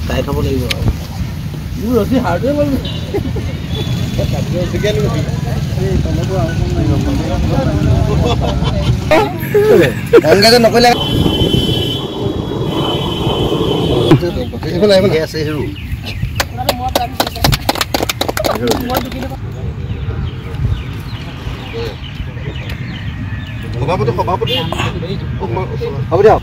তাই খাব লাগিব মোৰ ৰছি হাৰ্ডৱে বল অংগাজে নকলে আছে হেৰু সভাপতি হ'ব দিয়ক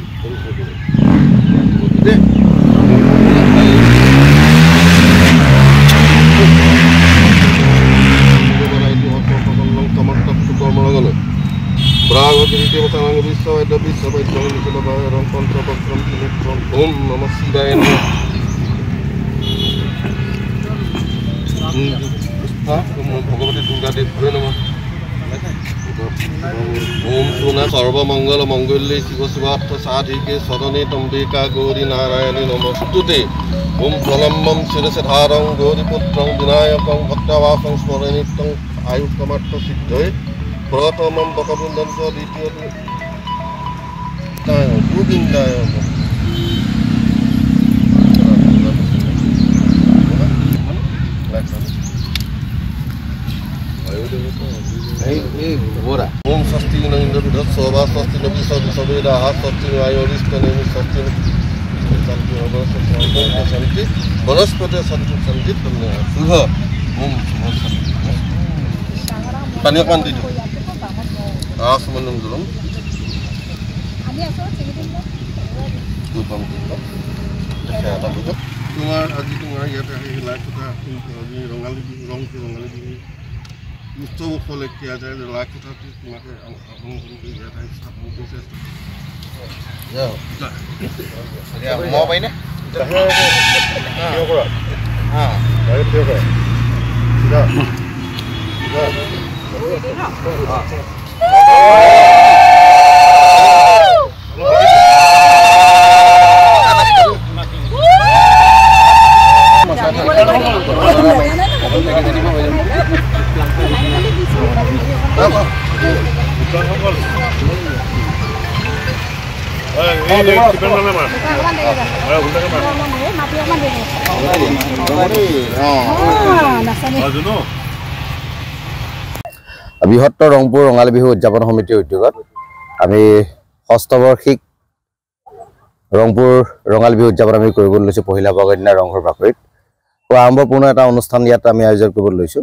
ভগৱতী দুৰ্গাদেৱ ओम सुना सर्वमंगल मंगल्ये शिव शिवार्थ साधिके सदने तंबिका गौरी नारायणी नमस्तुते ओम प्रलम्बं शिरसधारं गौरीपुत्रं विनायकं भक्तवासं स्मरणीतं आयुष्कमार्थ सिद्धये प्रथमं बकबुन्दं च द्वितीयं गोविन्दाय ओम स्वस्ति न इंद्र विधत्सवा स्वस्ति न विश्ववेदाः स्वस्ति न आयुरिष्टनेमि स्वस्ति न शांति वनस्पति सन्तु संगीत शुभ ओम पानी अकमान दी आसमनम जलम तुम्हार आज तुम्हार याते लाइफ का रंगाली उत्सव उपलक्षे किया जाए लाख বৃহত্তৰ ৰংপুৰ ৰঙালী বিহু উদযাপন সমিতিৰ উদ্যোগত আমি ষষ্ঠ বাৰ্ষিক ৰংপুৰ ৰঙালী বিহু উদযাপন আমি কৰিবলৈ লৈছো পহিলা বগৰ দিনা ৰংঘৰ বাকৰিত আৰম্ভপূৰ্ণ এটা অনুষ্ঠান ইয়াত আমি আয়োজন কৰিবলৈ লৈছো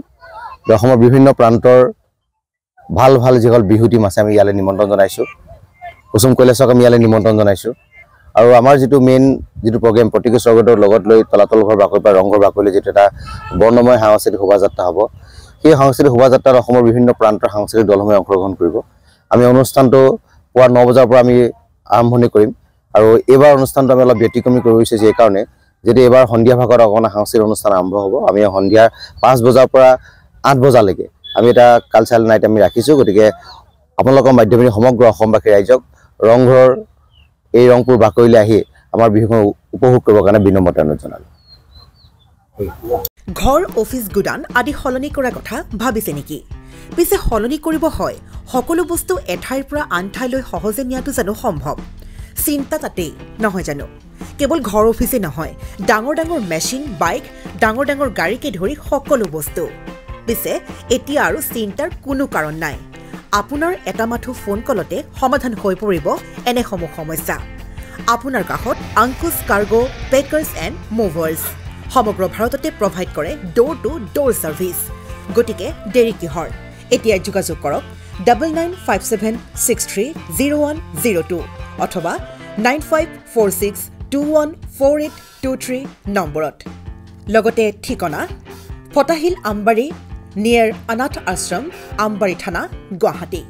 অসমৰ বিভিন্ন প্ৰান্তৰ ভাল ভাল যিসকল বিহু টিম আছে আমি ইয়ালৈ নিমন্ত্ৰণ জনাইছো কুসুম কৈলাশক আমি ইয়ালৈ নিমন্ত্ৰণ জনাইছো আৰু আমাৰ যেটো মেইন যেটো প্ৰগ্ৰাম প্ৰতিক স্বাগতৰ লগত লৈ তলাতল ঘৰ বাকৰি বা ৰংঘৰ বাকৰিলৈ যেটো এটা বৰ্ণময় সাংস্কৃতিক শোভাযাত্ৰা হ'ব সেই সাংস্কৃতিক শোভাযাত্ৰাত অসমৰ বিভিন্ন প্ৰান্তৰ সাংস্কৃতিক দলসমূহে অংশগ্ৰহণ কৰিব আমি অনুষ্ঠানটো পুৱা 9 বজাৰ পৰা আমি আৰম্ভণি কৰিম আৰু এইবাৰ অনুষ্ঠানটো আমি অলপ ব্যতিক্ৰমী কৰিছে যে কাৰণে যদি এবাৰ সন্ধিয়া ভাগত অকণমান সাংস্কৃতিক অনুষ্ঠান আৰম্ভ হ'ব আমি সন্ধিয়া 5 বজাৰ পৰা 8 বজালৈকে আমি এটা কালচাৰেল নাইট আমি ৰাখিছো গতিকে আপোনালোকৰ মাধ্যমেৰে সমগ্ৰ অসমবাসী ৰাইজক ৰংঘৰ এই ৰংপুৰ বাকৰিলৈ আহি আমাৰ বিহুখন উপভোগ কৰিবৰ কাৰণে বিনম্ৰতা অনুৰোধ জনালো ঘৰ অফিস গুদান আদি হলনি কৰা কথা ভাবিছে নেকি পিছে হলনি কৰিব হয় সকলো বস্তু এঠাইৰ পৰা আন ঠাইলৈ সহজে নিয়াটো জানো সম্ভৱ চিন্তা তাতেই নহয় জানো কেৱল ঘৰ অফিসে নহয় ডাঙৰ ডাঙৰ মেচিন বাইক ডাঙৰ ডাঙৰ গাড়ীকে ধৰি সকলো বস্তু পিছে এতিয়া আৰু চিন্তাৰ কোনো কাৰণ নাই আপোনাৰ এটা মাথো ফোন কলতে সমাধান হৈ পৰিব এনে সমস্যা আপোনাৰ কাষত আংকুশ কাৰ্গো পেকাৰ্ছ এণ্ড মুভাৰ্ছ সমগ্ৰ ভাৰততে প্ৰভাইড কৰে ডোৰ টু ডোৰ সাৰ্ভিস গতিকে দেৰি কিহৰ এতিয়া যোগাযোগ কৰক 9957630102 অথবা 9546214823 নম্বৰত লগতে ঠিকনা ফটাহিল আমবাৰী নিয়াৰ অনাথ আশ্ৰম আমবাৰী থানা গুৱাহাটী